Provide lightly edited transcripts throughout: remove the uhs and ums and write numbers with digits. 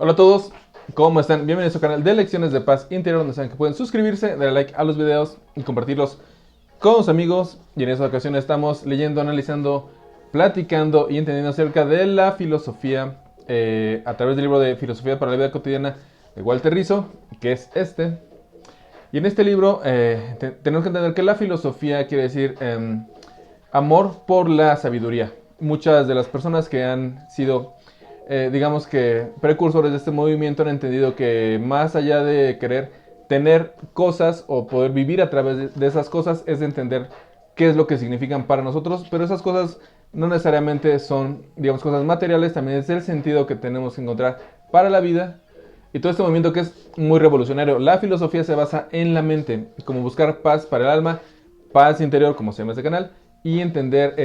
Hola a todos, ¿cómo están? Bienvenidos a su canal de Lecciones de Paz Interior, donde saben que pueden suscribirse, darle like a los videos y compartirlos con sus amigos. Y en esta ocasión estamos leyendo, analizando, platicando y entendiendo acerca de la filosofía a través del libro de Filosofía para la Vida Cotidiana de Walter Rizzo, que es este. Y en este libro tenemos que entender que la filosofía quiere decir amor por la sabiduría. Muchas de las personas que han sido digamos que precursores de este movimiento han entendido que más allá de querer tener cosas o poder vivir a través de esas cosas es de entender qué es lo que significan para nosotros, pero esas cosas no necesariamente son, digamos, cosas materiales, también es el sentido que tenemos que encontrar para la vida y todo este movimiento que es muy revolucionario. La filosofía se basa en la mente, como buscar paz para el alma, paz interior, como se llama este canal, y entender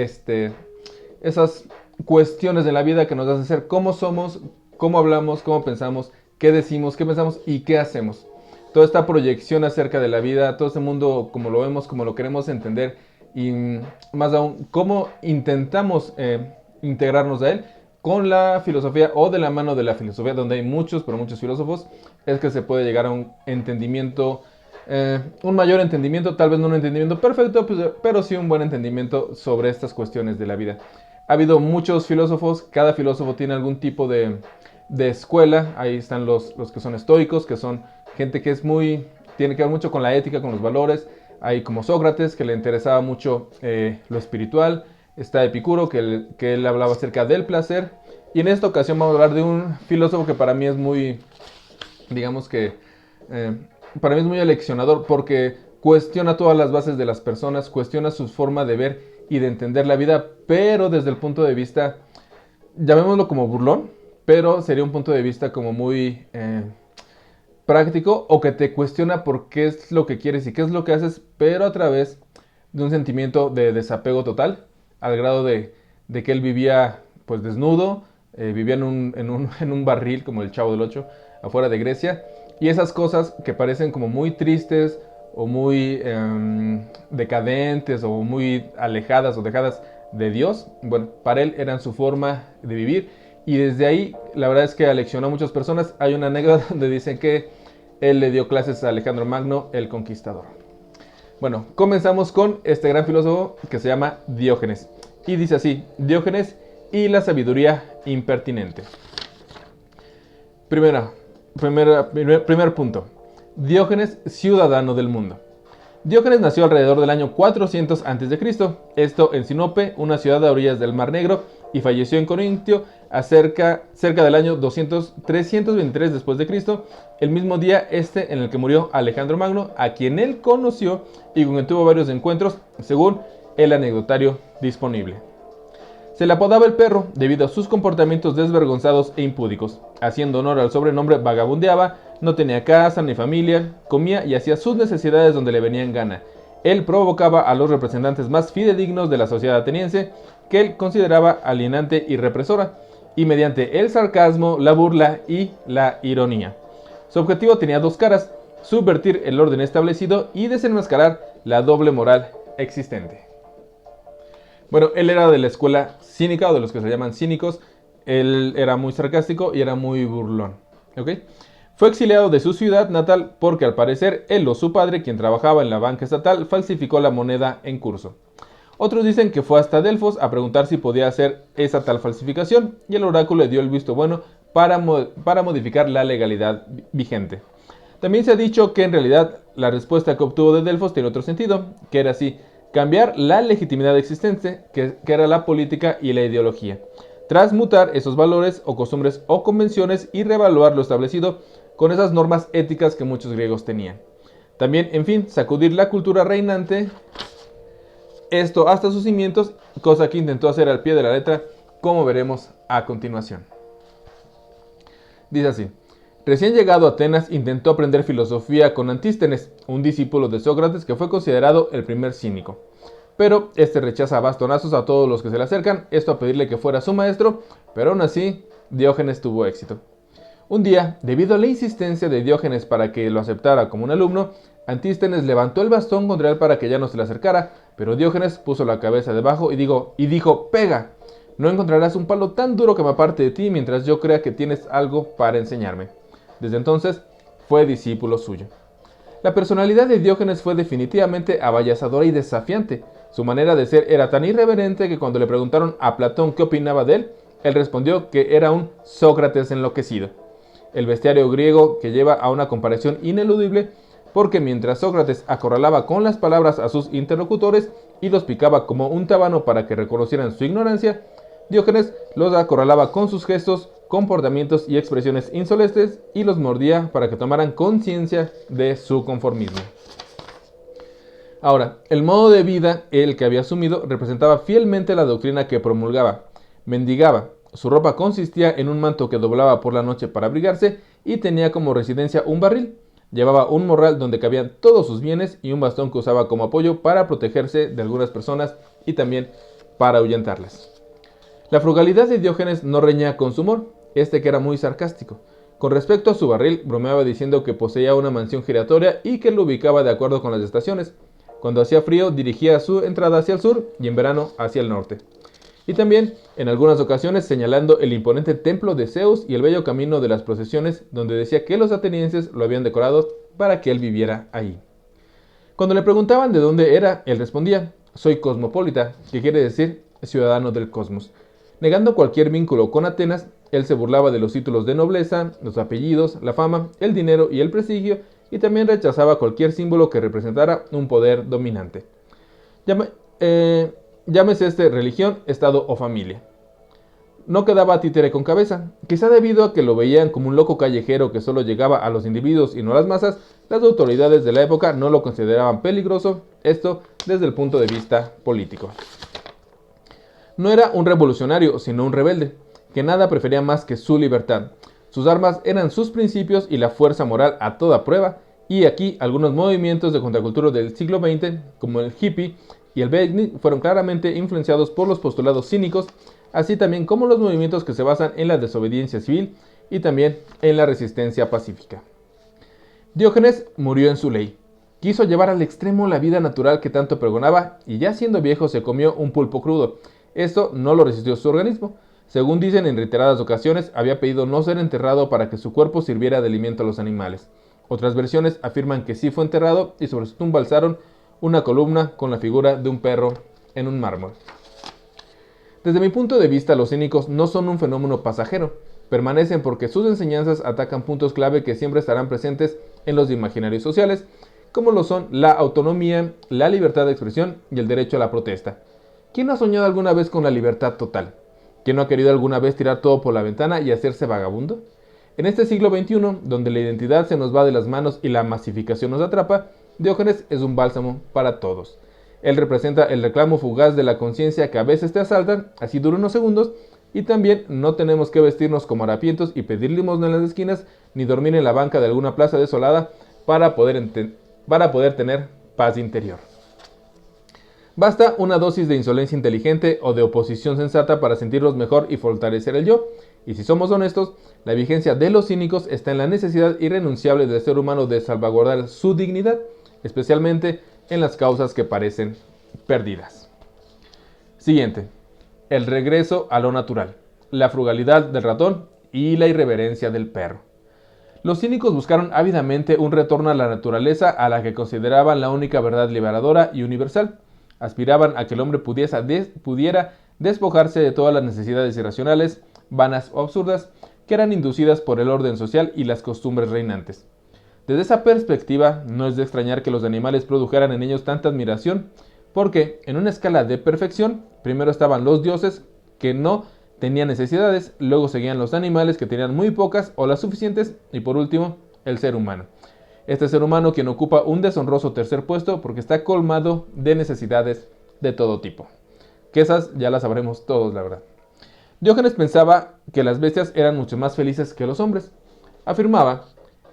esas cuestiones de la vida que nos hacen ser cómo somos, cómo hablamos, cómo pensamos, qué decimos, qué pensamos y qué hacemos. Toda esta proyección acerca de la vida, todo este mundo como lo vemos, como lo queremos entender y más aún, cómo intentamos integrarnos a él con la filosofía o de la mano de la filosofía, donde hay muchos, pero muchos filósofos, es que se puede llegar a un entendimiento, un mayor entendimiento, tal vez no un entendimiento perfecto, pero sí un buen entendimiento sobre estas cuestiones de la vida. Ha habido muchos filósofos, cada filósofo tiene algún tipo de escuela. Ahí están los que son estoicos, que son gente que es muy, tiene que ver mucho con la ética, con los valores. Hay como Sócrates, que le interesaba mucho lo espiritual. Está Epicuro, que él hablaba acerca del placer. Y en esta ocasión vamos a hablar de un filósofo que para mí es muy, digamos que, eh, para mí es muy aleccionador porque cuestiona todas las bases de las personas, cuestiona su forma de ver y de entender la vida, pero desde el punto de vista, llamémoslo como burlón, pero sería un punto de vista como muy práctico o que te cuestiona por qué es lo que quieres y qué es lo que haces, pero a través de un sentimiento de desapego total, al grado de que él vivía pues desnudo, vivía en un barril como el Chavo del Ocho, afuera de Grecia, y esas cosas que parecen como muy tristes o muy decadentes o muy alejadas o dejadas de Dios, bueno, para él eran su forma de vivir y desde ahí la verdad es que aleccionó a muchas personas. Hay una anécdota donde dicen que él le dio clases a Alejandro Magno, el Conquistador. Bueno, comenzamos con este gran filósofo que se llama Diógenes. Y dice así, Diógenes y la sabiduría impertinente. Primer punto. Diógenes, ciudadano del mundo. Diógenes nació alrededor del año 400 a.C., esto en Sinope, una ciudad a orillas del Mar Negro, y falleció en Corintio cerca del año 323 después de Cristo, el mismo día en el que murió Alejandro Magno, a quien él conoció y con quien tuvo varios encuentros, según el anecdotario disponible. Se le apodaba el perro debido a sus comportamientos desvergonzados e impúdicos. Haciendo honor al sobrenombre, vagabundeaba, no tenía casa ni familia, comía y hacía sus necesidades donde le venía en gana. Él provocaba a los representantes más fidedignos de la sociedad ateniense, que él consideraba alienante y represora, y mediante el sarcasmo, la burla y la ironía. Su objetivo tenía dos caras: subvertir el orden establecido y desenmascarar la doble moral existente. Bueno, él era de la escuela cínica o de los que se llaman cínicos. Él era muy sarcástico y era muy burlón. ¿Ok? Fue exiliado de su ciudad natal porque al parecer él o su padre, quien trabajaba en la banca estatal, falsificó la moneda en curso. Otros dicen que fue hasta Delfos a preguntar si podía hacer esa tal falsificación y el oráculo le dio el visto bueno para modificar la legalidad vigente. También se ha dicho que en realidad la respuesta que obtuvo de Delfos tiene otro sentido, que era así: cambiar la legitimidad existente, que era la política y la ideología, transmutar esos valores o costumbres o convenciones y reevaluar lo establecido con esas normas éticas que muchos griegos tenían. También, en fin, sacudir la cultura reinante, esto hasta sus cimientos, cosa que intentó hacer al pie de la letra, como veremos a continuación. Dice así: recién llegado a Atenas intentó aprender filosofía con Antístenes, un discípulo de Sócrates que fue considerado el primer cínico. Pero este rechaza a bastonazos a todos los que se le acercan, esto a pedirle que fuera su maestro, pero aún así Diógenes tuvo éxito. Un día, debido a la insistencia de Diógenes para que lo aceptara como un alumno, Antístenes levantó el bastón contra él para que ya no se le acercara, pero Diógenes puso la cabeza debajo y dijo, pega. No encontrarás un palo tan duro que me aparte de ti mientras yo crea que tienes algo para enseñarme. Desde entonces fue discípulo suyo. La personalidad de Diógenes fue definitivamente abayazadora y desafiante. Su manera de ser era tan irreverente que cuando le preguntaron a Platón qué opinaba de él, él respondió que era un Sócrates enloquecido. El bestiario griego que lleva a una comparación ineludible, porque mientras Sócrates acorralaba con las palabras a sus interlocutores y los picaba como un tábano para que reconocieran su ignorancia, Diógenes los acorralaba con sus gestos, comportamientos y expresiones insolentes y los mordía para que tomaran conciencia de su conformismo. Ahora, el modo de vida, el que había asumido, representaba fielmente la doctrina que promulgaba. Mendigaba. Su ropa consistía en un manto que doblaba por la noche para abrigarse y tenía como residencia un barril. Llevaba un morral donde cabían todos sus bienes y un bastón que usaba como apoyo para protegerse de algunas personas y también para ahuyentarlas. La frugalidad de Diógenes no reñía con su humor, que era muy sarcástico. Con respecto a su barril, bromeaba diciendo que poseía una mansión giratoria y que lo ubicaba de acuerdo con las estaciones. Cuando hacía frío, dirigía su entrada hacia el sur y en verano hacia el norte. Y también, en algunas ocasiones, señalando el imponente templo de Zeus y el bello camino de las procesiones, donde decía que los atenienses lo habían decorado para que él viviera ahí. Cuando le preguntaban de dónde era, él respondía: soy cosmopolita, que quiere decir ciudadano del cosmos. Negando cualquier vínculo con Atenas, él se burlaba de los títulos de nobleza, los apellidos, la fama, el dinero y el prestigio, y también rechazaba cualquier símbolo que representara un poder dominante. Llámese religión, estado o familia. No quedaba títere con cabeza. Quizá debido a que lo veían como un loco callejero que solo llegaba a los individuos y no a las masas, las autoridades de la época no lo consideraban peligroso, esto desde el punto de vista político. No era un revolucionario, sino un rebelde, que nada prefería más que su libertad. Sus armas eran sus principios y la fuerza moral a toda prueba, y aquí algunos movimientos de contracultura del siglo XX, como el hippie y el beatnik, fueron claramente influenciados por los postulados cínicos, así también como los movimientos que se basan en la desobediencia civil y también en la resistencia pacífica. Diógenes murió en su ley. Quiso llevar al extremo la vida natural que tanto pregonaba y ya siendo viejo se comió un pulpo crudo. Esto no lo resistió su organismo. Según dicen en reiteradas ocasiones, había pedido no ser enterrado para que su cuerpo sirviera de alimento a los animales. Otras versiones afirman que sí fue enterrado y sobre su tumba alzaron una columna con la figura de un perro en un mármol. Desde mi punto de vista, los cínicos no son un fenómeno pasajero. Permanecen porque sus enseñanzas atacan puntos clave que siempre estarán presentes en los imaginarios sociales, como lo son la autonomía, la libertad de expresión y el derecho a la protesta. ¿Quién no ha soñado alguna vez con la libertad total? ¿Quién no ha querido alguna vez tirar todo por la ventana y hacerse vagabundo? En este siglo XXI, donde la identidad se nos va de las manos y la masificación nos atrapa, Diógenes es un bálsamo para todos. Él representa el reclamo fugaz de la conciencia que a veces te asaltan, así dura unos segundos, y también no tenemos que vestirnos como harapientos y pedir limosna en las esquinas, ni dormir en la banca de alguna plaza desolada para poder tener paz interior. Basta una dosis de insolencia inteligente o de oposición sensata para sentirnos mejor y fortalecer el yo. Y si somos honestos, la vigencia de los cínicos está en la necesidad irrenunciable del ser humano de salvaguardar su dignidad, especialmente en las causas que parecen perdidas. Siguiente. El regreso a lo natural, la frugalidad del ratón y la irreverencia del perro. Los cínicos buscaron ávidamente un retorno a la naturaleza a la que consideraban la única verdad liberadora y universal. Aspiraban a que el hombre pudiera despojarse de todas las necesidades irracionales, vanas o absurdas que eran inducidas por el orden social y las costumbres reinantes. Desde esa perspectiva, no es de extrañar que los animales produjeran en ellos tanta admiración, porque en una escala de perfección, primero estaban los dioses, que no tenían necesidades, luego seguían los animales, que tenían muy pocas o las suficientes, y por último, el ser humano. Este ser humano quien ocupa un deshonroso tercer puesto porque está colmado de necesidades de todo tipo. Que esas ya las sabremos todos, la verdad. Diógenes pensaba que las bestias eran mucho más felices que los hombres. Afirmaba: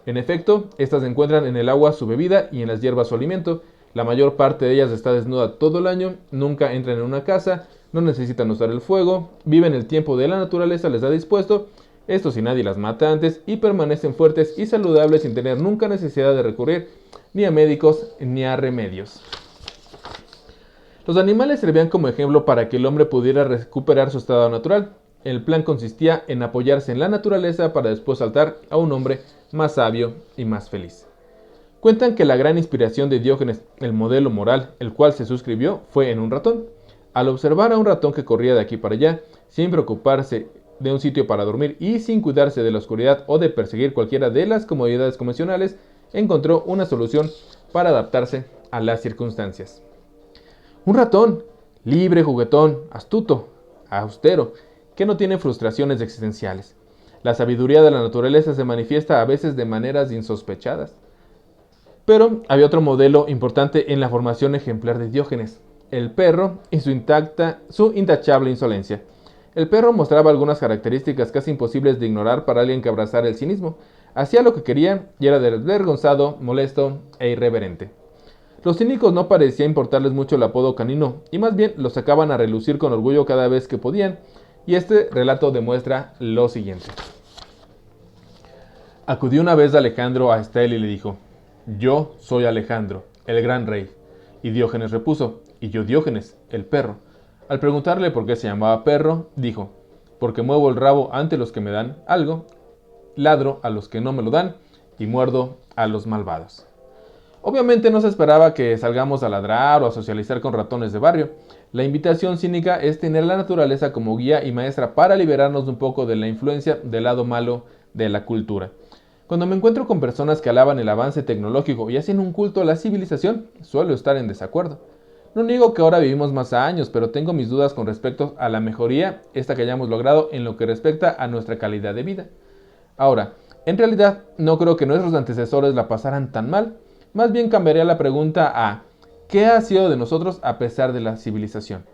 en efecto, estas encuentran en el agua su bebida y en las hierbas su alimento. La mayor parte de ellas está desnuda todo el año, nunca entran en una casa, no necesitan usar el fuego, viven el tiempo de la naturaleza les ha dispuesto, esto si nadie las mata antes, y permanecen fuertes y saludables sin tener nunca necesidad de recurrir ni a médicos ni a remedios. Los animales servían como ejemplo para que el hombre pudiera recuperar su estado natural. El plan consistía en apoyarse en la naturaleza para después saltar a un hombre más sabio y más feliz. Cuentan que la gran inspiración de Diógenes, el modelo moral, el cual se suscribió, fue en un ratón. Al observar a un ratón que corría de aquí para allá, sin preocuparse de un sitio para dormir y sin cuidarse de la oscuridad o de perseguir cualquiera de las comodidades convencionales, encontró una solución para adaptarse a las circunstancias. Un ratón, libre, juguetón, astuto, austero, que no tiene frustraciones existenciales. La sabiduría de la naturaleza se manifiesta a veces de maneras insospechadas. Pero había otro modelo importante en la formación ejemplar de Diógenes, el perro y su intachable insolencia. El perro mostraba algunas características casi imposibles de ignorar para alguien que abrazara el cinismo. Hacía lo que quería y era desvergonzado, molesto e irreverente. Los cínicos no parecía importarles mucho el apodo canino, y más bien lo sacaban a relucir con orgullo cada vez que podían, y este relato demuestra lo siguiente. Acudió una vez Alejandro a Estel y le dijo: «Yo soy Alejandro, el gran rey». Y Diógenes repuso: «Y yo Diógenes, el perro». Al preguntarle por qué se llamaba perro, dijo: «Porque muevo el rabo ante los que me dan algo, ladro a los que no me lo dan, y muerdo a los malvados». Obviamente no se esperaba que salgamos a ladrar o a socializar con ratones de barrio. La invitación cínica es tener la naturaleza como guía y maestra para liberarnos un poco de la influencia del lado malo de la cultura. Cuando me encuentro con personas que alaban el avance tecnológico y hacen un culto a la civilización, suelo estar en desacuerdo. No niego que ahora vivimos más años, pero tengo mis dudas con respecto a la mejoría esta que hayamos logrado en lo que respecta a nuestra calidad de vida. Ahora, en realidad no creo que nuestros antecesores la pasaran tan mal. Más bien cambiaría la pregunta a ¿qué ha sido de nosotros a pesar de la civilización?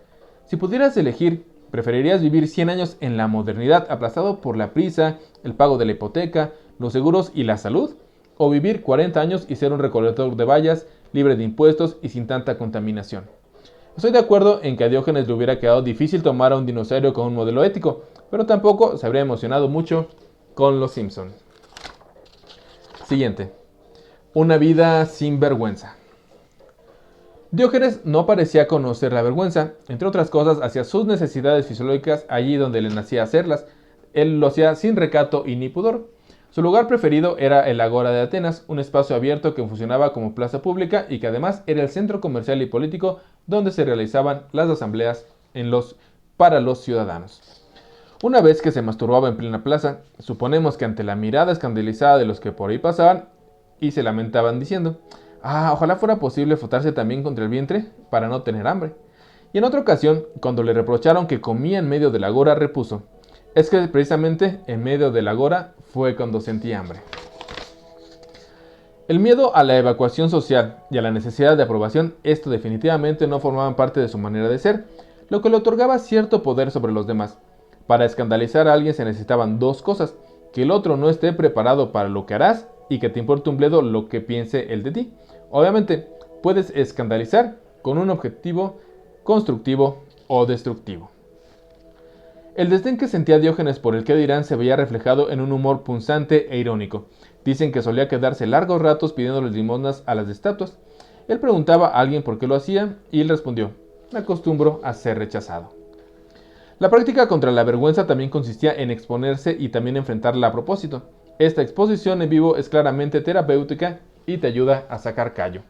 Si pudieras elegir, ¿preferirías vivir 100 años en la modernidad aplastado por la prisa, el pago de la hipoteca, los seguros y la salud? ¿O vivir 40 años y ser un recolector de bayas, libre de impuestos y sin tanta contaminación? Estoy de acuerdo en que a Diógenes le hubiera quedado difícil tomar a un dinosaurio con un modelo ético, pero tampoco se habría emocionado mucho con los Simpson. Siguiente. Una vida sin vergüenza. Diógenes no parecía conocer la vergüenza, entre otras cosas hacia sus necesidades fisiológicas allí donde le nacía hacerlas. Él lo hacía sin recato y ni pudor. Su lugar preferido era el Agora de Atenas, un espacio abierto que funcionaba como plaza pública y que además era el centro comercial y político donde se realizaban las asambleas para los ciudadanos. Una vez que se masturbaba en plena plaza, suponemos que ante la mirada escandalizada de los que por ahí pasaban, y se lamentaban diciendo: ojalá fuera posible frotarse también contra el vientre para no tener hambre. Y en otra ocasión, cuando le reprocharon que comía en medio de la agora, repuso: es que precisamente en medio de la agora fue cuando sentí hambre. El miedo a la evacuación social y a la necesidad de aprobación, esto definitivamente no formaban parte de su manera de ser, lo que le otorgaba cierto poder sobre los demás. Para escandalizar a alguien se necesitaban dos cosas: que el otro no esté preparado para lo que harás y que te importe un bledo lo que piense él de ti. Obviamente, puedes escandalizar con un objetivo constructivo o destructivo. El desdén que sentía Diógenes por el qué dirán se veía reflejado en un humor punzante e irónico. Dicen que solía quedarse largos ratos pidiéndoles limosnas a las estatuas. Él preguntaba a alguien por qué lo hacía y él respondió: me acostumbro a ser rechazado. La práctica contra la vergüenza también consistía en exponerse y también enfrentarla a propósito. Esta exposición en vivo es claramente terapéutica y te ayuda a sacar callo.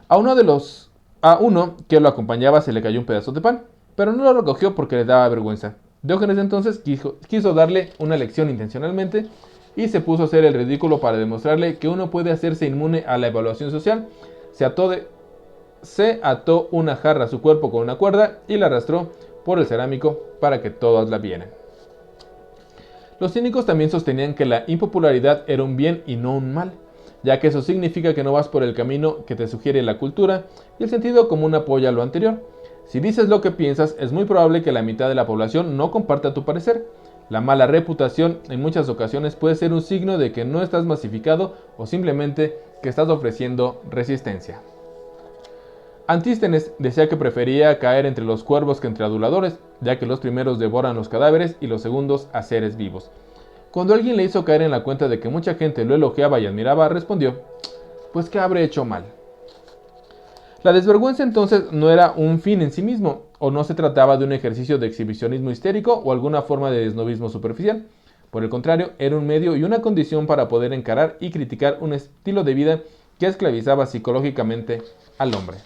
A uno que lo acompañaba se le cayó un pedazo de pan, pero no lo recogió porque le daba vergüenza. Diógenes entonces quiso darle una lección intencionalmente y se puso a hacer el ridículo para demostrarle que uno puede hacerse inmune a la evaluación social. Se ató una jarra a su cuerpo con una cuerda y la arrastró por el cerámico para que todos la vieran. Los cínicos también sostenían que la impopularidad era un bien y no un mal, ya que eso significa que no vas por el camino que te sugiere la cultura y el sentido común apoya lo anterior. Si dices lo que piensas, es muy probable que la mitad de la población no comparta tu parecer. La mala reputación en muchas ocasiones puede ser un signo de que no estás masificado o simplemente que estás ofreciendo resistencia. Antístenes decía que prefería caer entre los cuervos que entre aduladores, ya que los primeros devoran los cadáveres y los segundos a seres vivos. Cuando alguien le hizo caer en la cuenta de que mucha gente lo elogiaba y admiraba, respondió: pues ¿qué habré hecho mal? La desvergüenza entonces no era un fin en sí mismo, o no se trataba de un ejercicio de exhibicionismo histérico o alguna forma de desnovismo superficial. Por el contrario, era un medio y una condición para poder encarar y criticar un estilo de vida que esclavizaba psicológicamente al hombre.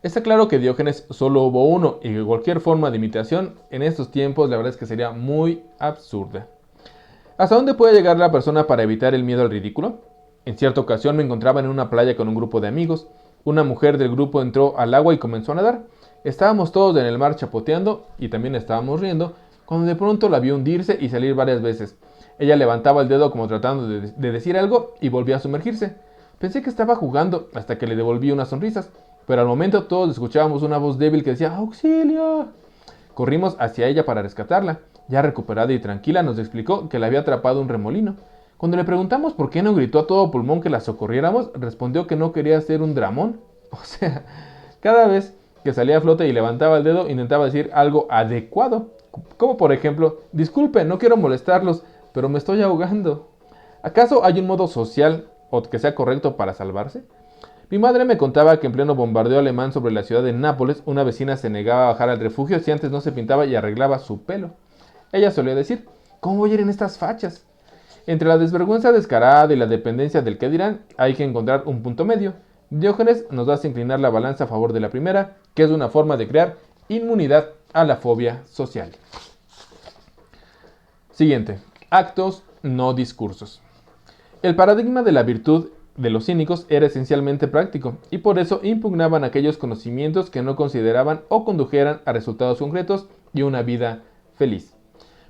Está claro que Diógenes solo hubo uno y que cualquier forma de imitación en estos tiempos la verdad es que sería muy absurda. ¿Hasta dónde puede llegar la persona para evitar el miedo al ridículo? En cierta ocasión me encontraba en una playa con un grupo de amigos. Una mujer del grupo entró al agua y comenzó a nadar. Estábamos todos en el mar chapoteando y también estábamos riendo, cuando de pronto la vi hundirse y salir varias veces. Ella levantaba el dedo como tratando de decir algo y volvía a sumergirse. Pensé que estaba jugando hasta que le devolví unas sonrisas, pero al momento todos escuchábamos una voz débil que decía ¡Auxilio! Corrimos hacia ella para rescatarla. Ya recuperada y tranquila nos explicó que la había atrapado un remolino. Cuando le preguntamos por qué no gritó a todo pulmón que la socorriéramos, respondió que no quería hacer un dramón. O sea, cada vez que salía a flote y levantaba el dedo intentaba decir algo adecuado, como por ejemplo, disculpe, no quiero molestarlos, pero me estoy ahogando. ¿Acaso hay un modo social o que sea correcto para salvarse? Mi madre me contaba que en pleno bombardeo alemán sobre la ciudad de Nápoles, una vecina se negaba a bajar al refugio si antes no se pintaba y arreglaba su pelo. Ella solía decir, ¿cómo voy a ir en estas fachas? Entre la desvergüenza descarada y la dependencia del qué dirán, hay que encontrar un punto medio. Diógenes nos hace inclinar la balanza a favor de la primera, que es una forma de crear inmunidad a la fobia social. Siguiente. Actos, no discursos. El paradigma de la virtud de los cínicos era esencialmente práctico, y por eso impugnaban aquellos conocimientos que no consideraban o condujeran a resultados concretos y una vida feliz.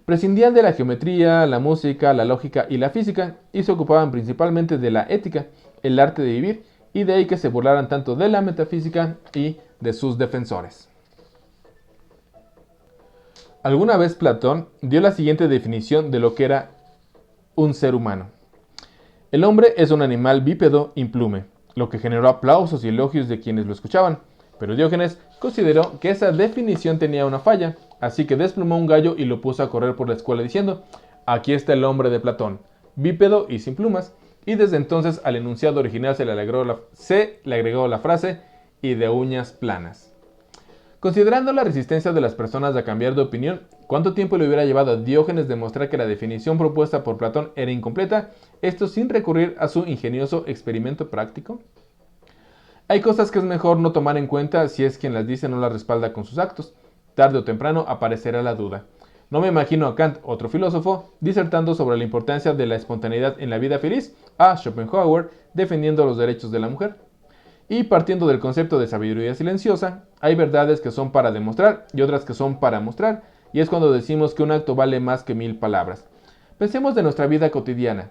Prescindían de la geometría, la música, la lógica y la física, y se ocupaban principalmente de la ética, el arte de vivir, y de ahí que se burlaran tanto de la metafísica y de sus defensores. Alguna vez Platón dio la siguiente definición de lo que era un ser humano. El hombre es un animal bípedo implume, lo que generó aplausos y elogios de quienes lo escuchaban, pero Diógenes consideró que esa definición tenía una falla, así que desplumó un gallo y lo puso a correr por la escuela diciendo, aquí está el hombre de Platón, bípedo y sin plumas, y desde entonces al enunciado original se le agregó la frase, y de uñas planas. Considerando la resistencia de las personas a cambiar de opinión, ¿cuánto tiempo le hubiera llevado a Diógenes demostrar que la definición propuesta por Platón era incompleta, esto sin recurrir a su ingenioso experimento práctico? Hay cosas que es mejor no tomar en cuenta si es quien las dice no las respalda con sus actos. Tarde o temprano aparecerá la duda. No me imagino a Kant, otro filósofo, disertando sobre la importancia de la espontaneidad en la vida feliz, a Schopenhauer defendiendo los derechos de la mujer. Y partiendo del concepto de sabiduría silenciosa, hay verdades que son para demostrar y otras que son para mostrar, y es cuando decimos que un acto vale más que 1000 palabras. Pensemos de nuestra vida cotidiana.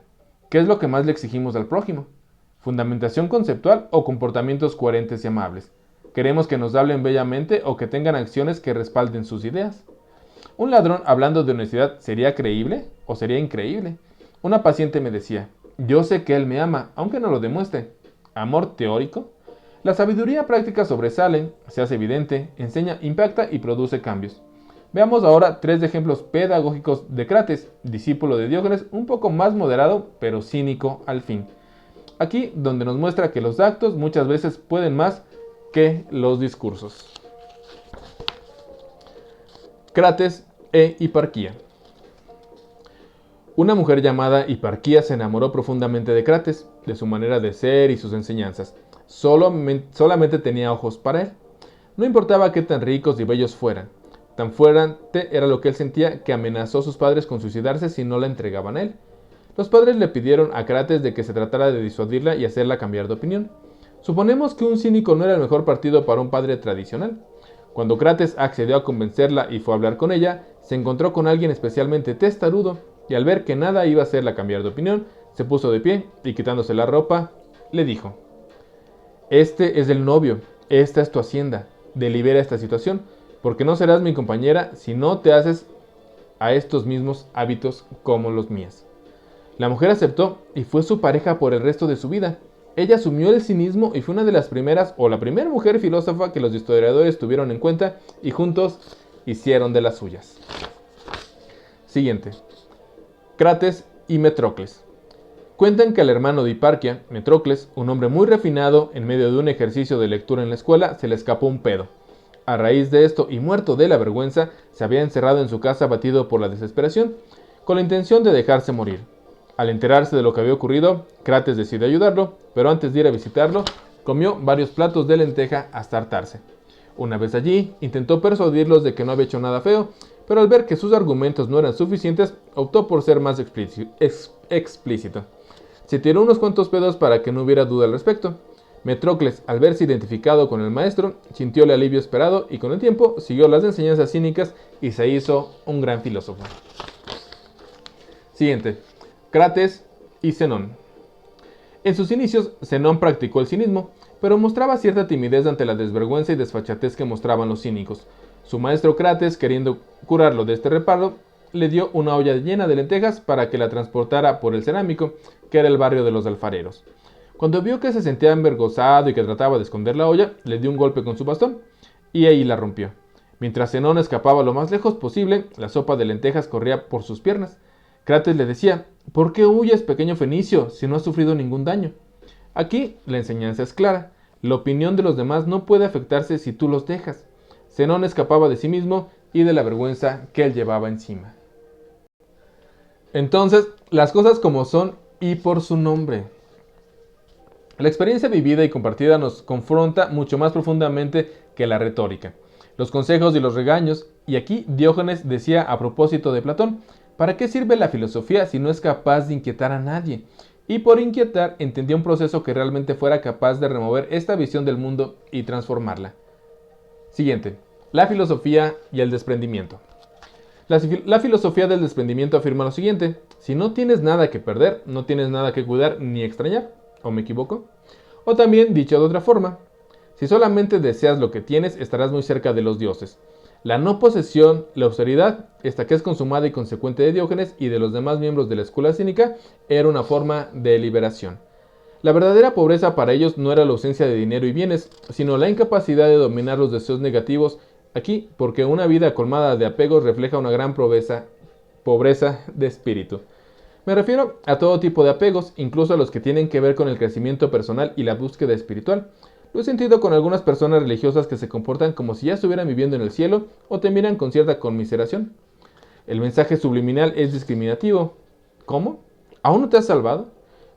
¿Qué es lo que más le exigimos al prójimo? ¿Fundamentación conceptual o comportamientos coherentes y amables? ¿Queremos que nos hablen bellamente o que tengan acciones que respalden sus ideas? ¿Un ladrón hablando de honestidad sería creíble o sería increíble? Una paciente me decía, yo sé que él me ama, aunque no lo demuestre. ¿Amor teórico? La sabiduría práctica sobresale, se hace evidente, enseña, impacta y produce cambios. Veamos ahora 3 ejemplos pedagógicos de Crates, discípulo de Diógenes, un poco más moderado, pero cínico al fin. Aquí donde nos muestra que los actos muchas veces pueden más que los discursos. Crates e Hiparquía. Una mujer llamada Hiparquía se enamoró profundamente de Crates, de su manera de ser y sus enseñanzas. Solamente tenía ojos para él. No importaba qué tan ricos y bellos fueran. Tan fuerte era lo que él sentía que amenazó a sus padres con suicidarse si no la entregaban a él. Los padres le pidieron a Crates de que se tratara de disuadirla y hacerla cambiar de opinión. Suponemos que un cínico no era el mejor partido para un padre tradicional. Cuando Crates accedió a convencerla y fue a hablar con ella, se encontró con alguien especialmente testarudo y al ver que nada iba a hacerla cambiar de opinión, se puso de pie y quitándose la ropa, le dijo: este es el novio, esta es tu hacienda, delibera esta situación, porque no serás mi compañera si no te haces a estos mismos hábitos como los míos. La mujer aceptó y fue su pareja por el resto de su vida. Ella asumió el cinismo y fue una de las primeras o la primera mujer filósofa que los historiadores tuvieron en cuenta y juntos hicieron de las suyas. Siguiente. Crates y Metrócles. Cuentan que al hermano de Hiparquia, Metrocles, un hombre muy refinado, en medio de un ejercicio de lectura en la escuela, se le escapó un pedo. A raíz de esto, y muerto de la vergüenza, se había encerrado en su casa abatido por la desesperación, con la intención de dejarse morir. Al enterarse de lo que había ocurrido, Crates decidió ayudarlo, pero antes de ir a visitarlo, comió varios platos de lenteja hasta hartarse. Una vez allí, intentó persuadirlos de que no había hecho nada feo, pero al ver que sus argumentos no eran suficientes, optó por ser más explícito. Se tiró unos cuantos pedos para que no hubiera duda al respecto. Metrocles, al verse identificado con el maestro, sintió el alivio esperado y con el tiempo siguió las enseñanzas cínicas y se hizo un gran filósofo. Siguiente. Crates y Zenón. En sus inicios, Zenón practicó el cinismo, pero mostraba cierta timidez ante la desvergüenza y desfachatez que mostraban los cínicos. Su maestro Crates, queriendo curarlo de este reparo, le dio una olla llena de lentejas para que la transportara por el Cerámico, que era el barrio de los alfareros. Cuando vio que se sentía envergonzado y que trataba de esconder la olla, le dio un golpe con su bastón, y ahí la rompió. Mientras Zenón escapaba lo más lejos posible, la sopa de lentejas corría por sus piernas. Crates le decía: ¿por qué huyes, pequeño fenicio, si no has sufrido ningún daño? Aquí la enseñanza es clara. La opinión de los demás no puede afectarse si tú los dejas. Zenón escapaba de sí mismo y de la vergüenza que él llevaba encima. Entonces, las cosas como son y por su nombre. La experiencia vivida y compartida nos confronta mucho más profundamente que la retórica, los consejos y los regaños, y aquí Diógenes decía a propósito de Platón: ¿para qué sirve la filosofía si no es capaz de inquietar a nadie? Y por inquietar entendía un proceso que realmente fuera capaz de remover esta visión del mundo y transformarla. Siguiente, la filosofía y el desprendimiento. La filosofía del desprendimiento afirma lo siguiente: si no tienes nada que perder, no tienes nada que cuidar ni extrañar. ¿O me equivoco? O también, dicho de otra forma, si solamente deseas lo que tienes, estarás muy cerca de los dioses. La no posesión, la austeridad, esta que es consumada y consecuente de Diógenes y de los demás miembros de la escuela cínica, era una forma de liberación. La verdadera pobreza para ellos no era la ausencia de dinero y bienes, sino la incapacidad de dominar los deseos negativos, aquí porque una vida colmada de apegos refleja una gran pobreza de espíritu. Me refiero a todo tipo de apegos, incluso a los que tienen que ver con el crecimiento personal y la búsqueda espiritual. Lo he sentido con algunas personas religiosas que se comportan como si ya estuvieran viviendo en el cielo o te miran con cierta conmiseración. El mensaje subliminal es discriminativo. ¿Cómo? ¿Aún no te has salvado?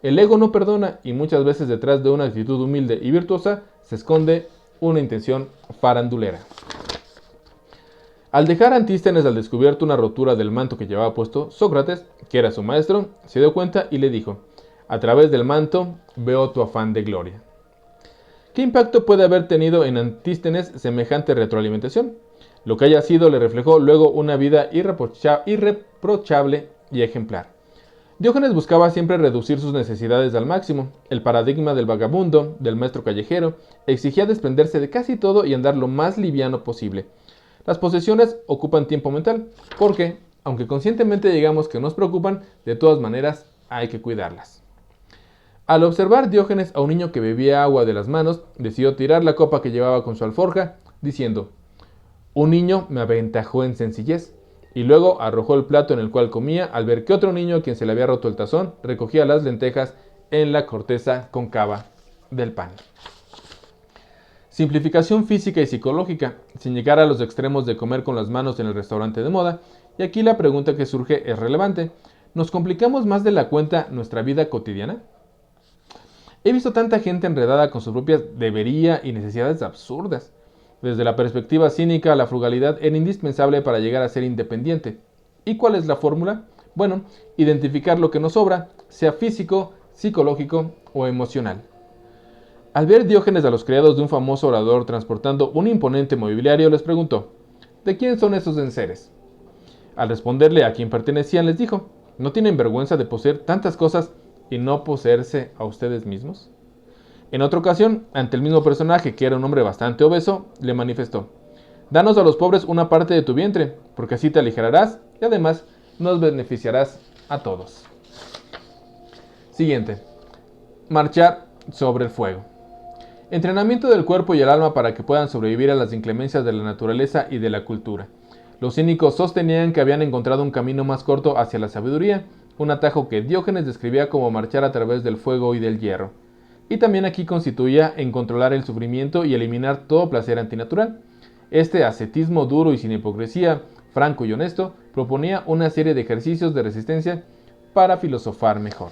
El ego no perdona y muchas veces detrás de una actitud humilde y virtuosa se esconde una intención farandulera. Al dejar a Antístenes al descubierto una rotura del manto que llevaba puesto, Sócrates, que era su maestro, se dio cuenta y le dijo: a través del manto veo tu afán de gloria. ¿Qué impacto puede haber tenido en Antístenes semejante retroalimentación? Lo que haya sido le reflejó luego una vida irreprochable y ejemplar. Diógenes buscaba siempre reducir sus necesidades al máximo. El paradigma del vagabundo, del maestro callejero, exigía desprenderse de casi todo y andar lo más liviano posible. Las posesiones ocupan tiempo mental, porque, aunque conscientemente digamos que nos preocupan, de todas maneras hay que cuidarlas. Al observar Diógenes a un niño que bebía agua de las manos, decidió tirar la copa que llevaba con su alforja, diciendo: un niño me aventajó en sencillez, y luego arrojó el plato en el cual comía al ver que otro niño a quien se le había roto el tazón recogía las lentejas en la corteza cóncava del pan. Simplificación física y psicológica, sin llegar a los extremos de comer con las manos en el restaurante de moda. Y aquí la pregunta que surge es relevante: ¿nos complicamos más de la cuenta nuestra vida cotidiana? He visto tanta gente enredada con sus propias debería y necesidades absurdas. Desde la perspectiva cínica, la frugalidad era indispensable para llegar a ser independiente. ¿Y cuál es la fórmula? Bueno, identificar lo que nos sobra, sea físico, psicológico o emocional. Al ver Diógenes a los criados de un famoso orador transportando un imponente mobiliario, les preguntó: ¿de quién son esos enseres? Al responderle a quién pertenecían, les dijo: ¿no tienen vergüenza de poseer tantas cosas y no poseerse a ustedes mismos? En otra ocasión, ante el mismo personaje, que era un hombre bastante obeso, le manifestó: danos a los pobres una parte de tu vientre, porque así te aligerarás y además nos beneficiarás a todos. Siguiente. Marchar sobre el fuego. Entrenamiento del cuerpo y el alma para que puedan sobrevivir a las inclemencias de la naturaleza y de la cultura. Los cínicos sostenían que habían encontrado un camino más corto hacia la sabiduría, un atajo que Diógenes describía como marchar a través del fuego y del hierro. Y también aquí constituía en controlar el sufrimiento y eliminar todo placer antinatural. Este ascetismo duro y sin hipocresía, franco y honesto, proponía una serie de ejercicios de resistencia para filosofar mejor.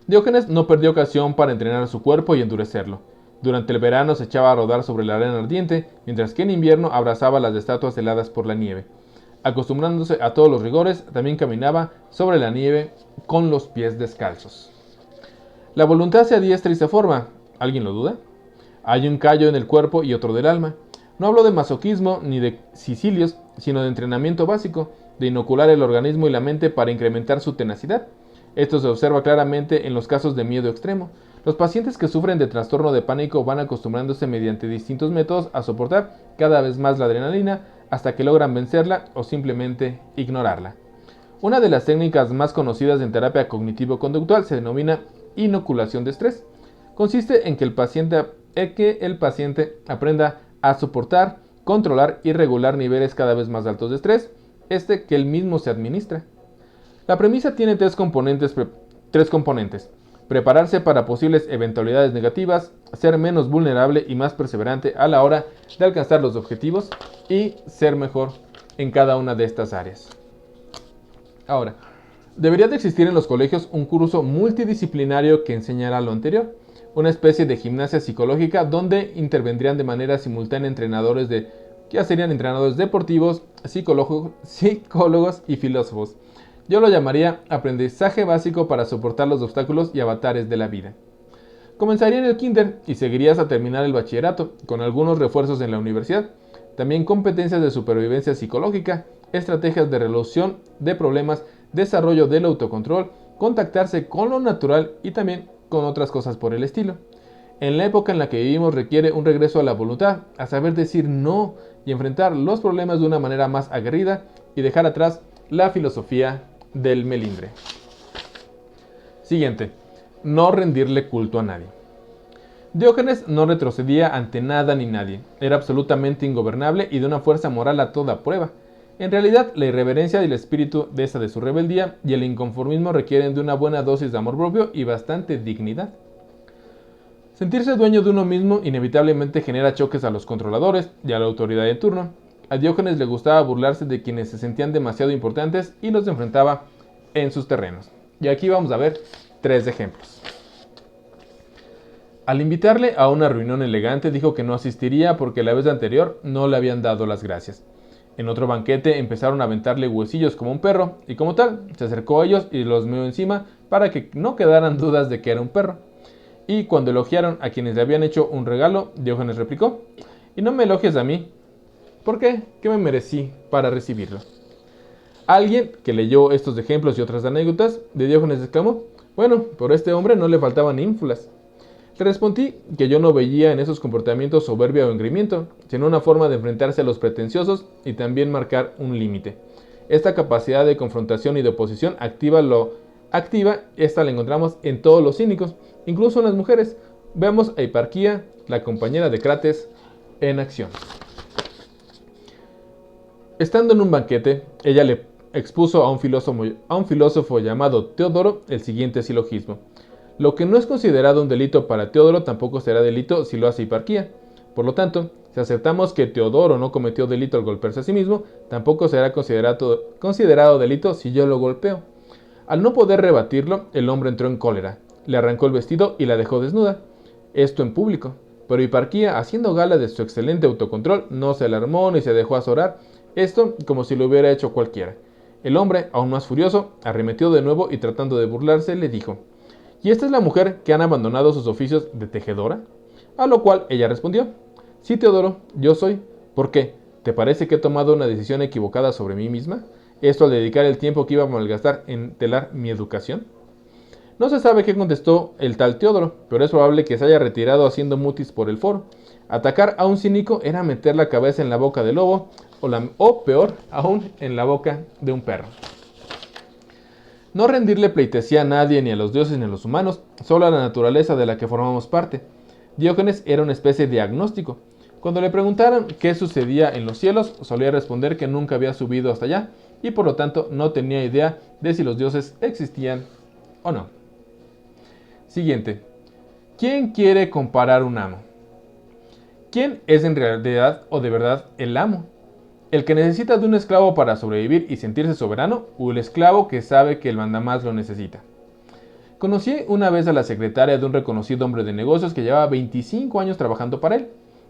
Diógenes no perdió ocasión para entrenar su cuerpo y endurecerlo. Durante el verano se echaba a rodar sobre la arena ardiente, mientras que en invierno abrazaba las estatuas heladas por la nieve. Acostumbrándose a todos los rigores, también caminaba sobre la nieve con los pies descalzos. La voluntad se adiestra y se forma. ¿Alguien lo duda? Hay un callo en el cuerpo y otro del alma. No hablo de masoquismo ni de sicilios, sino de entrenamiento básico, de inocular el organismo y la mente para incrementar su tenacidad. Esto se observa claramente en los casos de miedo extremo. Los pacientes que sufren de trastorno de pánico van acostumbrándose mediante distintos métodos a soportar cada vez más la adrenalina hasta que logran vencerla o simplemente ignorarla. Una de las técnicas más conocidas en terapia cognitivo-conductual se denomina inoculación de estrés. Consiste en que el paciente aprenda a soportar, controlar y regular niveles cada vez más altos de estrés, que él mismo se administra. La premisa tiene tres componentes. Prepararse para posibles eventualidades negativas, ser menos vulnerable y más perseverante a la hora de alcanzar los objetivos y ser mejor en cada una de estas áreas. Ahora, debería de existir en los colegios un curso multidisciplinario que enseñara lo anterior, una especie de gimnasia psicológica donde intervendrían de manera simultánea entrenadores deportivos, psicólogos y filósofos. Yo lo llamaría aprendizaje básico para soportar los obstáculos y avatares de la vida. Comenzaría en el kinder y seguiría hasta terminar el bachillerato, con algunos refuerzos en la universidad. También competencias de supervivencia psicológica, estrategias de resolución de problemas, desarrollo del autocontrol, contactarse con lo natural y también con otras cosas por el estilo. En la época en la que vivimos requiere un regreso a la voluntad, a saber decir no y enfrentar los problemas de una manera más aguerrida y dejar atrás la filosofía del melindre. Siguiente, no rendirle culto a nadie. Diógenes no retrocedía ante nada ni nadie, era absolutamente ingobernable y de una fuerza moral a toda prueba. En realidad, la irreverencia y el espíritu de su rebeldía y el inconformismo requieren de una buena dosis de amor propio y bastante dignidad. Sentirse dueño de uno mismo inevitablemente genera choques a los controladores y a la autoridad de turno. A Diógenes le gustaba burlarse de quienes se sentían demasiado importantes y los enfrentaba en sus terrenos. Y aquí vamos a ver 3 ejemplos. Al invitarle a una reunión elegante dijo que no asistiría porque la vez anterior no le habían dado las gracias. En otro banquete empezaron a aventarle huesillos como un perro y como tal se acercó a ellos y los meó encima para que no quedaran dudas de que era un perro. Y cuando elogiaron a quienes le habían hecho un regalo, Diógenes replicó: «Y no me elogies a mí. ¿Por qué? ¿Qué me merecí para recibirlo?». Alguien que leyó estos ejemplos y otras anécdotas de Diógenes exclamó: «Bueno, por este hombre no le faltaban ínfulas». Le respondí que yo no veía en esos comportamientos soberbia o engreimiento, sino una forma de enfrentarse a los pretenciosos y también marcar un límite. Esta capacidad de confrontación y de oposición esta la encontramos en todos los cínicos, incluso en las mujeres. Vemos a Hiparquía, la compañera de Crates, en acción. Estando en un banquete, ella le expuso a un filósofo llamado Teodoro el siguiente silogismo: «Lo que no es considerado un delito para Teodoro tampoco será delito si lo hace Hiparquía. Por lo tanto, si aceptamos que Teodoro no cometió delito al golpearse a sí mismo, tampoco será considerado delito si yo lo golpeo». Al no poder rebatirlo, el hombre entró en cólera, le arrancó el vestido y la dejó desnuda. Esto en público. Pero Hiparquía, haciendo gala de su excelente autocontrol, no se alarmó ni se dejó azorar, esto como si lo hubiera hecho cualquiera. El hombre, aún más furioso, arremetió de nuevo y tratando de burlarse, le dijo: «¿Y esta es la mujer que han abandonado sus oficios de tejedora?». A lo cual ella respondió: «Sí, Teodoro, yo soy. ¿Por qué? ¿Te parece que he tomado una decisión equivocada sobre mí misma? Esto al dedicar el tiempo que iba a malgastar en telar mi educación». No se sabe qué contestó el tal Teodoro, pero es probable que se haya retirado haciendo mutis por el foro. Atacar a un cínico era meter la cabeza en la boca del lobo, o peor aún, en la boca de un perro. No rendirle pleitesía a nadie, ni a los dioses ni a los humanos, solo a la naturaleza de la que formamos parte. Diógenes era una especie de agnóstico. Cuando le preguntaron qué sucedía en los cielos, solía responder que nunca había subido hasta allá y por lo tanto no tenía idea de si los dioses existían o no. Siguiente. ¿Quién quiere comparar un amo? ¿Quién es en realidad o de verdad el amo? ¿El que necesita de un esclavo para sobrevivir y sentirse soberano o el esclavo que sabe que el mandamás lo necesita? Conocí una vez a la secretaria de un reconocido hombre de negocios que llevaba 25 años trabajando para él.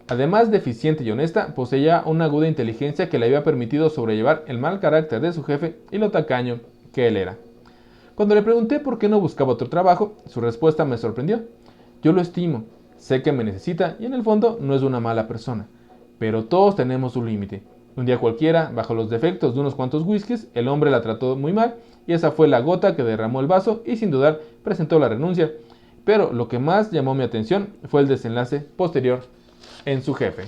Además de eficiente y honesta, poseía una aguda inteligencia que le había permitido sobrellevar el mal carácter de su jefe y lo tacaño que él era. Cuando le pregunté por qué no buscaba otro trabajo, su respuesta me sorprendió. Yo lo estimo, sé que me necesita y en el fondo no es una mala persona, pero todos tenemos un límite. Un día cualquiera, bajo los defectos de unos cuantos whiskies, el hombre la trató muy mal y esa fue la gota que derramó el vaso y sin dudar presentó la renuncia. Pero lo que más llamó mi atención fue el desenlace posterior en su jefe.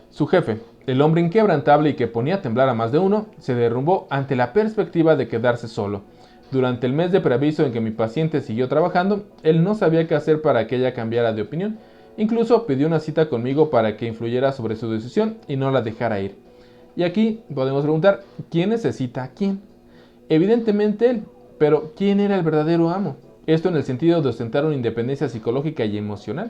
Su jefe, el hombre inquebrantable y que ponía a temblar a más de uno, se derrumbó ante la perspectiva de quedarse solo. Durante el mes de preaviso en que mi paciente siguió trabajando, él no sabía qué hacer para que ella cambiara de opinión. Incluso pidió una cita conmigo para que influyera sobre su decisión y no la dejara ir. Y aquí podemos preguntar, ¿quién necesita a quién? Evidentemente él, pero ¿quién era el verdadero amo? Esto en el sentido de ostentar una independencia psicológica y emocional.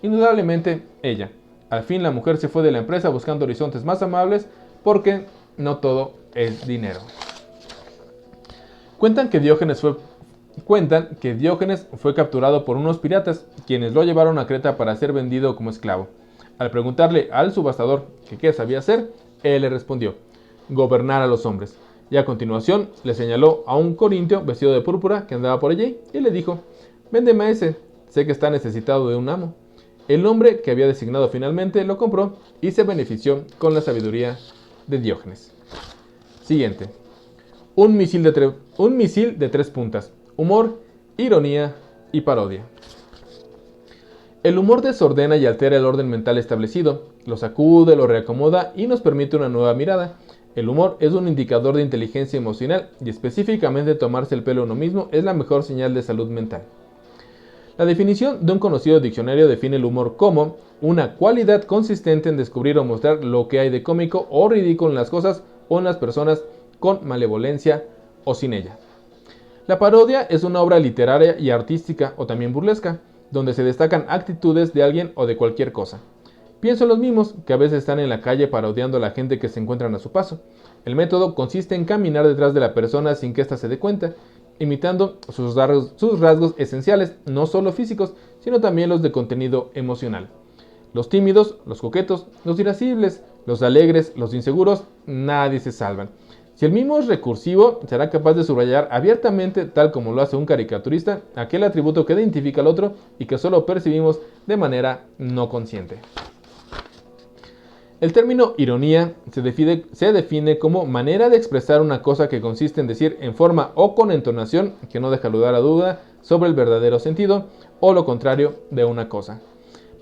Indudablemente ella. Al fin la mujer se fue de la empresa buscando horizontes más amables porque no todo es dinero. Cuentan que Diógenes fue capturado por unos piratas, quienes lo llevaron a Creta para ser vendido como esclavo. Al preguntarle al subastador que qué sabía hacer, él le respondió, gobernar a los hombres. Y a continuación le señaló a un corintio vestido de púrpura que andaba por allí y le dijo, véndeme a ese, sé que está necesitado de un amo. El hombre que había designado finalmente lo compró y se benefició con la sabiduría de Diógenes. Siguiente. Un misil de tres puntas. Humor, ironía y parodia. El humor desordena y altera el orden mental establecido, lo sacude, lo reacomoda y nos permite una nueva mirada. El humor es un indicador de inteligencia emocional y específicamente tomarse el pelo uno mismo es la mejor señal de salud mental. La definición de un conocido diccionario define el humor como una cualidad consistente en descubrir o mostrar lo que hay de cómico o ridículo en las cosas o en las personas con malevolencia o sin ella. La parodia es una obra literaria y artística o también burlesca, donde se destacan actitudes de alguien o de cualquier cosa. Pienso en los mimos, que a veces están en la calle parodiando a la gente que se encuentran a su paso. El método consiste en caminar detrás de la persona sin que ésta se dé cuenta, imitando sus rasgos esenciales, no solo físicos, sino también los de contenido emocional. Los tímidos, los coquetos, los irascibles, los alegres, los inseguros, nadie se salvan. Si el mimo es recursivo, será capaz de subrayar abiertamente, tal como lo hace un caricaturista, aquel atributo que identifica al otro y que solo percibimos de manera no consciente. El término ironía se define como manera de expresar una cosa que consiste en decir en forma o con entonación que no deja lugar a duda sobre el verdadero sentido o lo contrario de una cosa.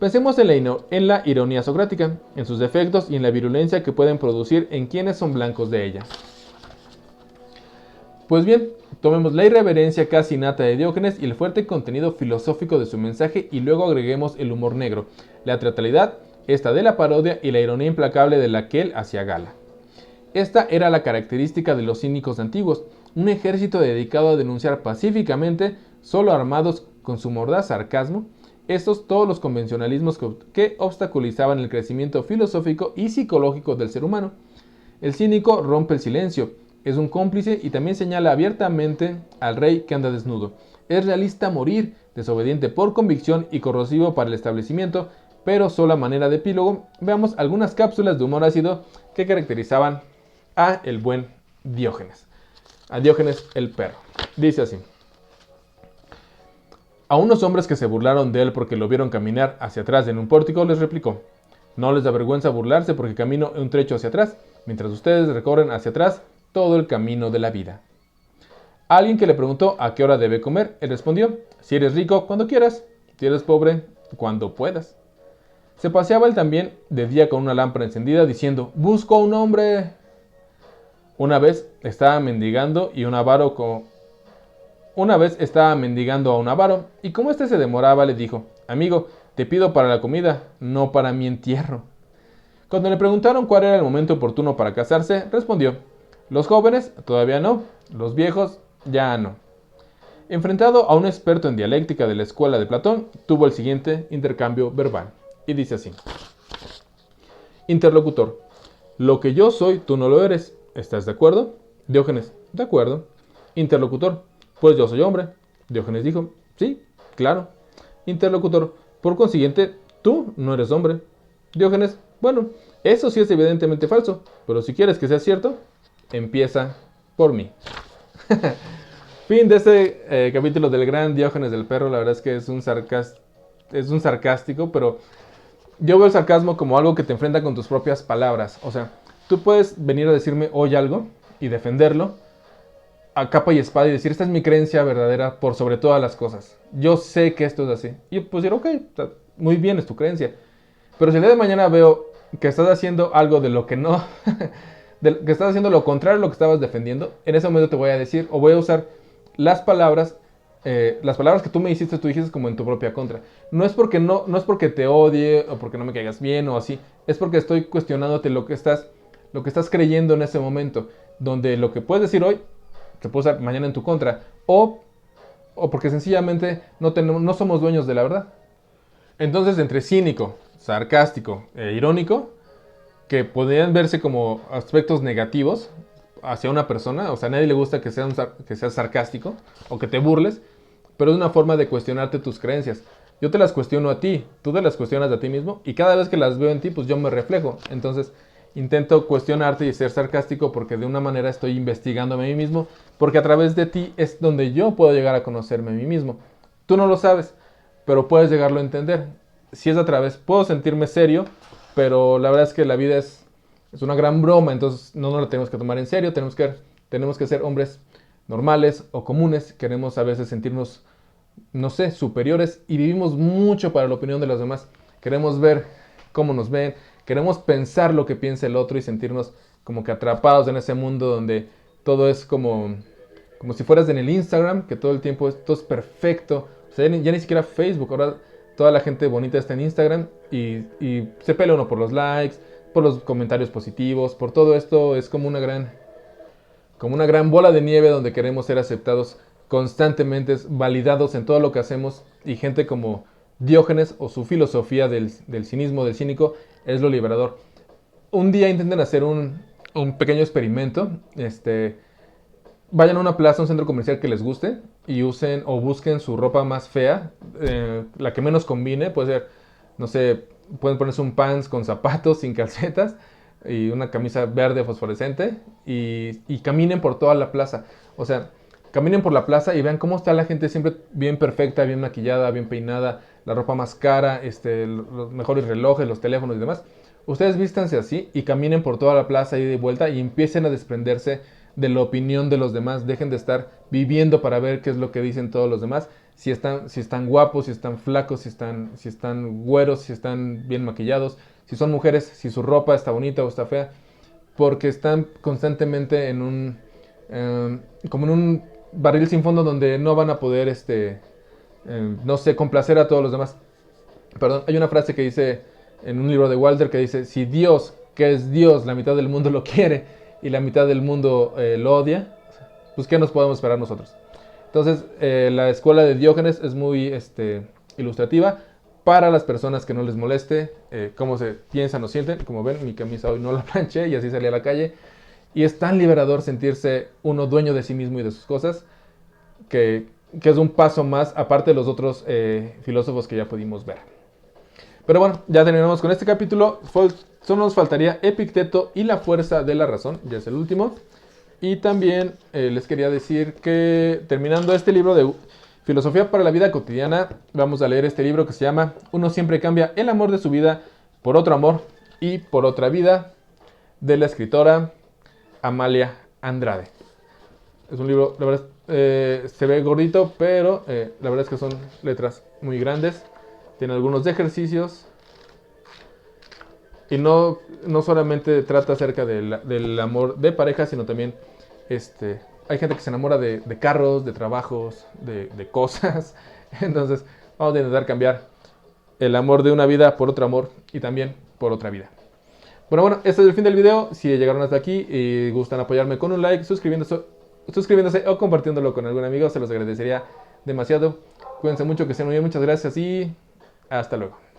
Pensemos en la ironía socrática, en sus defectos y en la virulencia que pueden producir en quienes son blancos de ella. Pues bien, tomemos la irreverencia casi innata de Diógenes y el fuerte contenido filosófico de su mensaje y luego agreguemos el humor negro, la teatralidad, esta de la parodia y la ironía implacable de la que él hacía gala. Esta era la característica de los cínicos antiguos, un ejército dedicado a denunciar pacíficamente, solo armados con su mordaz sarcasmo, todos los convencionalismos que obstaculizaban el crecimiento filosófico y psicológico del ser humano. El cínico rompe el silencio, es un cómplice y también señala abiertamente al rey que anda desnudo. Es realista a morir, desobediente por convicción y corrosivo para el establecimiento, pero solo a manera de epílogo, veamos algunas cápsulas de humor ácido que caracterizaban a el buen Diógenes. A Diógenes el perro. Dice así. A unos hombres que se burlaron de él porque lo vieron caminar hacia atrás en un pórtico, les replicó: no les da vergüenza burlarse porque camino un trecho hacia atrás, mientras ustedes recorren hacia atrás todo el camino de la vida. A alguien que le preguntó a qué hora debe comer, él respondió: si eres rico, cuando quieras; si eres pobre, cuando puedas. Se paseaba él también de día con una lámpara encendida, diciendo: busco a un hombre. Una vez estaba mendigando a un avaro, y como éste se demoraba, le dijo: amigo, te pido para la comida, no para mi entierro. Cuando le preguntaron cuál era el momento oportuno para casarse, respondió: los jóvenes todavía no, los viejos ya no. Enfrentado a un experto en dialéctica de la escuela de Platón, tuvo el siguiente intercambio verbal. Y dice así: interlocutor: lo que yo soy, tú no lo eres. ¿Estás de acuerdo? Diógenes: de acuerdo. Interlocutor: pues yo soy hombre. Diógenes dijo: sí, claro. Interlocutor: por consiguiente, tú no eres hombre. Diógenes: bueno, eso sí es evidentemente falso, pero si quieres que sea cierto, empieza por mí. Fin de este capítulo del gran Diógenes del Perro. La verdad es que es un sarcástico, pero yo veo el sarcasmo como algo que te enfrenta con tus propias palabras. O sea, tú puedes venir a decirme hoy algo y defenderlo a capa y espada y decir: esta es mi creencia verdadera por sobre todas las cosas. Yo sé que esto es así. Y pues decir: ok, muy bien, es tu creencia. Pero si el día de mañana veo que estás haciendo algo de lo que no, que estás haciendo lo contrario a lo que estabas defendiendo, en ese momento te voy a decir, o voy a usar las palabras que tú me hiciste, tú dijiste como en tu propia contra. No es porque te odie o porque no me caigas bien o así. Es porque estoy cuestionándote lo que estás creyendo en ese momento. Donde lo que puedes decir hoy, te puedo usar mañana en tu contra. O porque sencillamente no somos dueños de la verdad. Entonces, entre cínico, sarcástico e irónico, que podrían verse como aspectos negativos hacia una persona, o sea, a nadie le gusta que seas sarcástico o que te burles, pero es una forma de cuestionarte tus creencias. Yo te las cuestiono a ti, tú te las cuestionas a ti mismo, y cada vez que las veo en ti, pues yo me reflejo. Entonces, intento cuestionarte y ser sarcástico porque de una manera estoy investigándome a mí mismo, porque a través de ti es donde yo puedo llegar a conocerme a mí mismo. Tú no lo sabes, pero puedes llegarlo a entender. Si es a través, puedo sentirme serio, pero la verdad es que la vida es una gran broma, entonces no nos la tenemos que tomar en serio, tenemos que ser hombres normales o comunes, queremos a veces sentirnos, no sé, superiores, y vivimos mucho para la opinión de los demás. Queremos ver cómo nos ven, queremos pensar lo que piensa el otro y sentirnos como que atrapados en ese mundo donde todo es como si fueras en el Instagram, que todo el tiempo todo es perfecto. O sea, ya ni siquiera Facebook, ahora toda la gente bonita está en Instagram y se pelea uno por los likes, por los comentarios positivos, por todo esto. Es como una gran bola de nieve donde queremos ser aceptados constantemente, validados en todo lo que hacemos, y gente como Diógenes o su filosofía del cinismo, del cínico, es lo liberador. Un día intenten hacer un pequeño experimento, vayan a una plaza, un centro comercial que les guste y usen o busquen su ropa más fea, la que menos combine, puede ser, no sé, pueden ponerse un pants con zapatos, sin calcetas y una camisa verde fosforescente y caminen por toda la plaza. O sea, caminen por la plaza y vean cómo está la gente siempre bien perfecta, bien maquillada, bien peinada, la ropa más cara, los mejores relojes, los teléfonos y demás. Ustedes vístanse así y caminen por toda la plaza y de vuelta y empiecen a desprenderse de la opinión de los demás. Dejen de estar viviendo para ver qué es lo que dicen todos los demás. Si están guapos, si están flacos, si están güeros, si están bien maquillados, si son mujeres, si su ropa está bonita o está fea. Porque están constantemente como en un barril sin fondo donde no van a poder, no sé, complacer a todos los demás. Perdón, hay una frase que dice en un libro de Walter que dice: si Dios, que es Dios, la mitad del mundo lo quiere y la mitad del mundo lo odia, pues ¿qué nos podemos esperar nosotros? Entonces, la escuela de Diógenes es muy ilustrativa para las personas que no les moleste cómo se piensan o sienten. Como ven, mi camisa hoy no la planché y así salí a la calle. Y es tan liberador sentirse uno dueño de sí mismo y de sus cosas, que es un paso más, aparte de los otros filósofos que ya pudimos ver. Pero bueno, ya terminamos con este capítulo. Solo nos faltaría Epicteto y la fuerza de la razón, ya es el último. Y también les quería decir que, terminando este libro de Filosofía para la Vida Cotidiana, vamos a leer este libro que se llama Uno siempre cambia el amor de su vida por otro amor y por otra vida, de la escritora Amalia Andrade. Es un libro, la verdad, se ve gordito, pero la verdad es que son letras muy grandes. Tiene algunos ejercicios. Y no solamente trata acerca del amor de pareja, sino también hay gente que se enamora de carros, de trabajos, de cosas. Entonces vamos a intentar cambiar el amor de una vida por otro amor y también por otra vida. Bueno, este es el fin del video. Si llegaron hasta aquí y gustan apoyarme con un like, suscribiéndose o compartiéndolo con algún amigo, se los agradecería demasiado. Cuídense mucho, que estén muy bien, muchas gracias y hasta luego.